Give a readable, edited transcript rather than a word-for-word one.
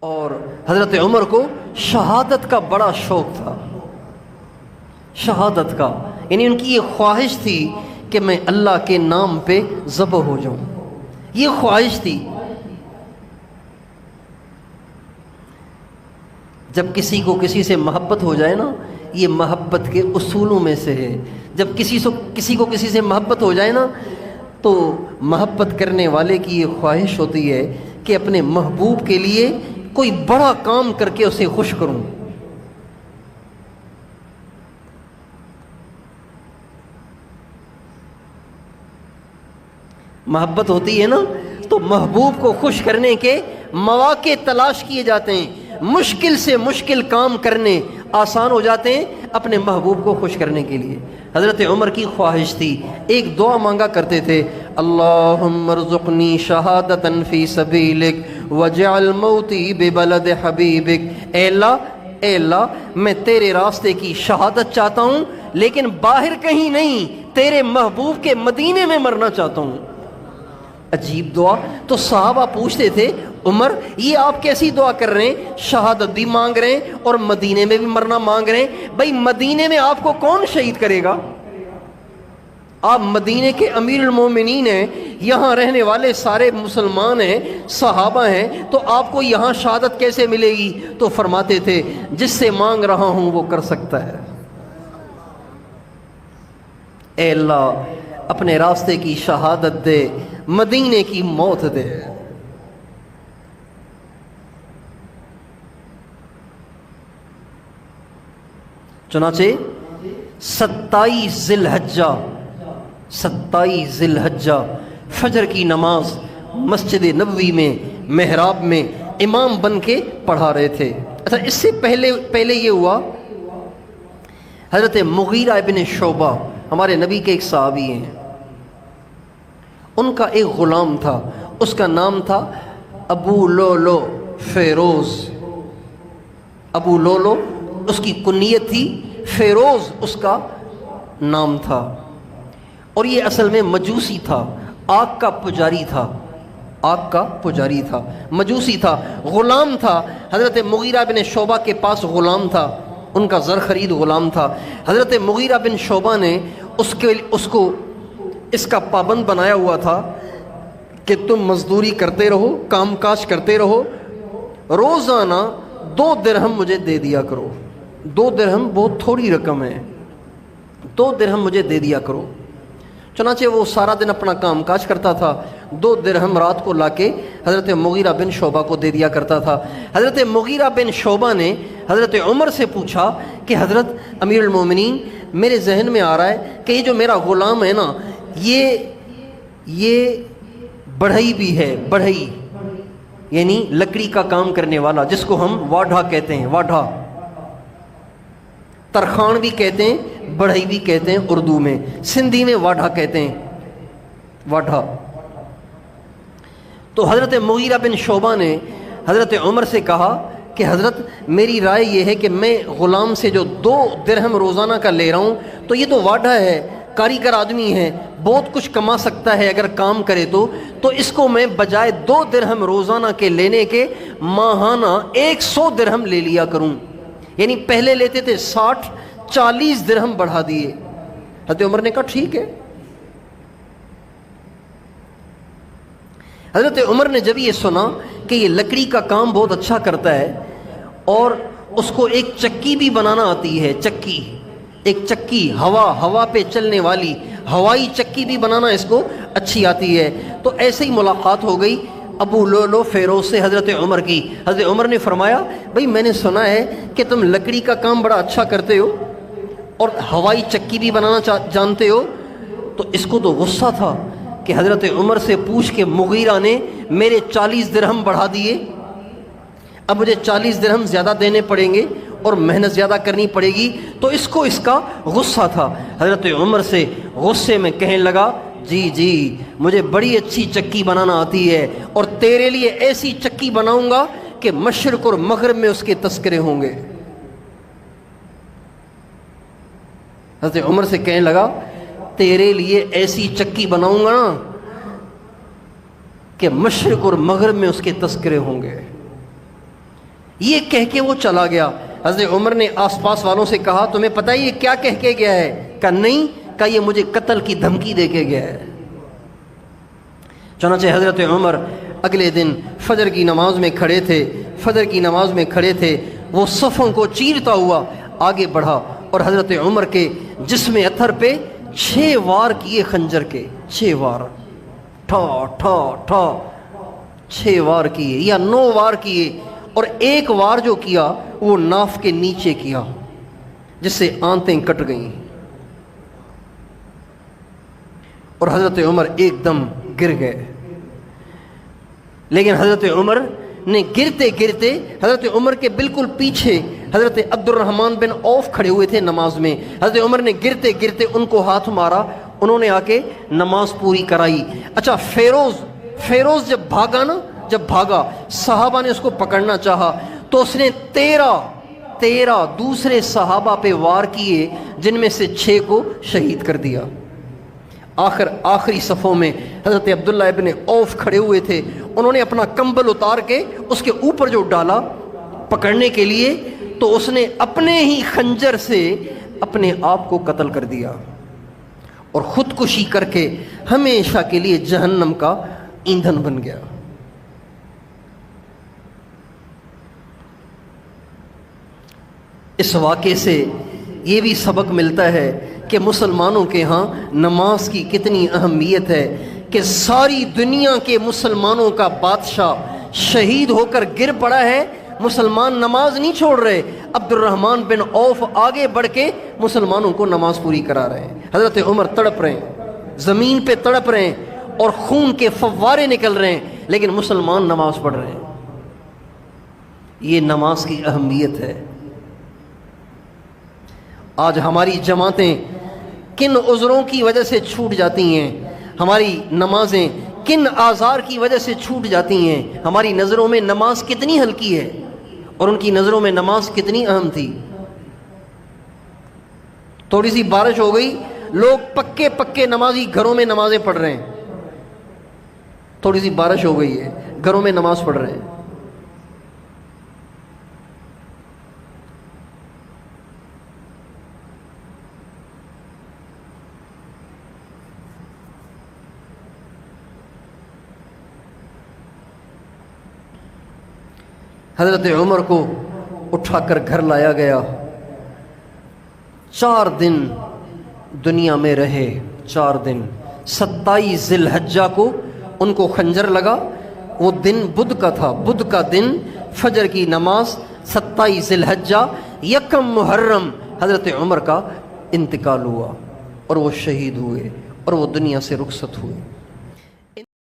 اور حضرت عمر کو شہادت کا بڑا شوق تھا، شہادت کا، یعنی ان کی یہ خواہش تھی کہ میں اللہ کے نام پہ ذبح ہو جاؤں، یہ خواہش تھی۔ جب کسی کو کسی سے محبت ہو جائے نا، یہ محبت کے اصولوں میں سے ہے، جب کسی کو کسی سے محبت ہو جائے نا تو محبت کرنے والے کی یہ خواہش ہوتی ہے کہ اپنے محبوب کے لیے کوئی بڑا کام کر کے اسے خوش کروں۔ محبت ہوتی ہے نا تو محبوب کو خوش کرنے کے مواقع تلاش کیے جاتے ہیں، مشکل سے مشکل کام کرنے آسان ہو جاتے ہیں اپنے محبوب کو خوش کرنے کے لیے۔ حضرت عمر کی خواہش تھی، ایک دعا مانگا کرتے تھے، اللہم ارزقنی شہادتا فی سبیلک وجعل موتی ببلد حبیبک، اے اللہ میں تیرے راستے کی شہادت چاہتا ہوں لیکن باہر کہیں نہیں، تیرے محبوب کے مدینے میں مرنا چاہتا ہوں۔ عجیب دعا۔ تو صحابہ پوچھتے تھے، عمر یہ آپ کیسی دعا کر رہے ہیں، شہادت بھی مانگ رہے ہیں اور مدینے میں بھی مرنا مانگ رہے ہیں، بھائی مدینے میں آپ کو کون شہید کرے گا؟ آپ مدینے کے امیر المومنین ہیں، یہاں رہنے والے سارے مسلمان ہیں، صحابہ ہیں، تو آپ کو یہاں شہادت کیسے ملے گی؟ تو فرماتے تھے جس سے مانگ رہا ہوں وہ کر سکتا ہے، اے اللہ اپنے راستے کی شہادت دے، مدینے کی موت دے۔ چنانچہ 27 ذی الحجہ فجر کی نماز مسجد نبوی میں محراب میں امام بن کے پڑھا رہے تھے۔ اچھا، اس سے پہلے یہ ہوا، حضرت مغیرہ ابن شعبہ ہمارے نبی کے ایک صحابی ہیں، ان کا ایک غلام تھا، اس کا نام تھا ابو لولو فیروز۔ ابو لولو اس کی کنیت تھی، فیروز اس کا نام تھا، اور یہ اصل میں مجوسی تھا، آگ کا پجاری تھا، آگ کا پجاری تھا، مجوسی تھا، غلام تھا۔ حضرت مغیرہ بن شعبہ کے پاس غلام تھا، ان کا زر خرید غلام تھا۔ حضرت مغیرہ بن شعبہ نے اس کو اس کا پابند بنایا ہوا تھا کہ تم مزدوری کرتے رہو، کام کاج کرتے رہو، روزانہ 2 درہم مجھے دے دیا کرو۔ 2 درہم بہت تھوڑی رقم ہے، 2 درہم مجھے دے دیا کرو۔ چنانچہ وہ سارا دن اپنا کام کاج کرتا تھا، 2 درہم رات کو لا کے حضرت مغیرہ بن شعبہ کو دے دیا کرتا تھا۔ حضرت مغیرہ بن شعبہ نے حضرت عمر سے پوچھا کہ حضرت امیر المومنین، میرے ذہن میں آ رہا ہے کہ یہ جو میرا غلام ہے نا، یہ بڑھئی بھی ہے، بڑھئی یعنی لکڑی کا کام کرنے والا، جس کو ہم واڈھا کہتے ہیں، واڈھا، ترخان بھی کہتے ہیں، بڑھئی بھی کہتے ہیں، اردو میں، سندھی میں واڈھا کہتے ہیں، واڈھا۔ تو حضرت مغیرہ بن شعبہ نے حضرت عمر سے کہا کہ حضرت میری رائے یہ ہے کہ میں غلام سے جو 2 درہم روزانہ کا لے رہا ہوں، تو یہ تو واڈھا ہے، کاریگر آدمی ہے، بہت کچھ کما سکتا ہے اگر کام کرے تو اس کو میں بجائے 2 درہم روزانہ کے لینے کے ماہانہ 100 درہم لے لیا کروں، یعنی پہلے لیتے تھے 60، 40 درہم بڑھا دیے۔ حضرت عمر نے کہا ٹھیک ہے۔ حضرت عمر نے جب یہ سنا کہ یہ لکڑی کا کام بہت اچھا کرتا ہے اور اس کو ایک چکی بھی بنانا آتی ہے، چکی، ایک چکی ہوا پہ چلنے والی ہوائی چکی بھی بنانا اس کو اچھی آتی ہے، تو ایسے ہی ملاقات ہو گئی ابو لولو فیروز سے حضرت عمر کی۔ حضرت عمر نے فرمایا، بھئی میں نے سنا ہے کہ تم لکڑی کا کام بڑا اچھا کرتے ہو اور ہوائی چکی بھی بنانا جانتے ہو۔ تو اس کو تو غصہ تھا کہ حضرت عمر سے پوچھ کے مغیرہ نے میرے 40 درہم بڑھا دیے، اب مجھے 40 درہم زیادہ دینے پڑیں گے اور محنت زیادہ کرنی پڑے گی، تو اس کو اس کا غصہ تھا۔ حضرت عمر سے غصے میں کہنے لگا، جی مجھے بڑی اچھی چکی بنانا آتی ہے اور تیرے لیے ایسی چکی بناؤں گا کہ مشرق اور مغرب میں اس کے تذکرے ہوں گے۔ حضرت عمر سے کہنے لگا، تیرے لیے ایسی چکی بناؤں گا نا کہ مشرق اور مغرب میں اس کے تذکرے ہوں گے۔ یہ کہہ کے وہ چلا گیا۔ حضرت عمر نے آس پاس والوں سے کہا تمہیں پتہ ہے یہ کیا کہہ کے گیا ہے؟ کہا نہیں، کہا یہ مجھے قتل کی دھمکی دے کے گیا ہے۔ چنانچہ حضرت عمر اگلے دن فجر کی نماز میں کھڑے تھے، فجر کی نماز میں کھڑے تھے، وہ صفوں کو چیرتا ہوا آگے بڑھا اور حضرت عمر کے جسم اطہر پہ 6 وار کیے خنجر کے، 6 وار، ٹھا ٹھا ٹھا 6 وار کیے یا 9 وار کیے، اور ایک وار جو کیا وہ ناف کے نیچے کیا جس سے آنتیں کٹ گئیں، اور حضرت عمر ایک دم گر گئے۔ لیکن حضرت عمر نے گرتے گرتے، حضرت عمر کے بالکل پیچھے حضرت عبد الرحمن بن عوف کھڑے ہوئے تھے نماز میں، حضرت عمر نے گرتے گرتے ان کو ہاتھ مارا، انہوں نے آ کے نماز پوری کرائی۔ اچھا فیروز جب بھاگا نا، جب بھاگا صحابہ نے اس کو پکڑنا چاہا تو اس نے 13 دوسرے صحابہ پہ وار کیے، جن میں سے 6 کو شہید کر دیا۔ آخری صفوں میں حضرت عبداللہ ابن عوف کھڑے ہوئے تھے، انہوں نے اپنا کمبل اتار کے اس کے اوپر جو ڈالا پکڑنے کے لیے، تو اس نے اپنے ہی خنجر سے اپنے آپ کو قتل کر دیا اور خودکشی کر کے ہمیشہ کے لیے جہنم کا ایندھن بن گیا۔ اس واقعے سے یہ بھی سبق ملتا ہے کہ مسلمانوں کے ہاں نماز کی کتنی اہمیت ہے، کہ ساری دنیا کے مسلمانوں کا بادشاہ شہید ہو کر گر پڑا ہے، مسلمان نماز نہیں چھوڑ رہے۔ عبد الرحمن بن عوف آگے بڑھ کے مسلمانوں کو نماز پوری کرا رہے ہیں، حضرت عمر تڑپ رہے ہیں، زمین پہ تڑپ رہے ہیں اور خون کے فوارے نکل رہے ہیں، لیکن مسلمان نماز پڑھ رہے ہیں۔ یہ نماز کی اہمیت ہے۔ آج ہماری جماعتیں کن عذروں کی وجہ سے چھوٹ جاتی ہیں، ہماری نمازیں کن آزار کی وجہ سے چھوٹ جاتی ہیں۔ ہماری نظروں میں نماز کتنی ہلکی ہے اور ان کی نظروں میں نماز کتنی اہم تھی۔ تھوڑی سی بارش ہو گئی، لوگ پکے نمازی گھروں میں نمازیں پڑھ رہے ہیں، تھوڑی سی بارش ہو گئی ہے گھروں میں نماز پڑھ رہے ہیں۔ حضرت عمر کو اٹھا کر گھر لایا گیا، 4 دن دنیا میں رہے، 4 دن۔ 27 ذی الحجہ کو ان کو خنجر لگا، وہ دن بدھ کا تھا، بدھ کا دن، فجر کی نماز، 27 ذی الحجہ، 1 محرم حضرت عمر کا انتقال ہوا اور وہ شہید ہوئے اور وہ دنیا سے رخصت ہوئے۔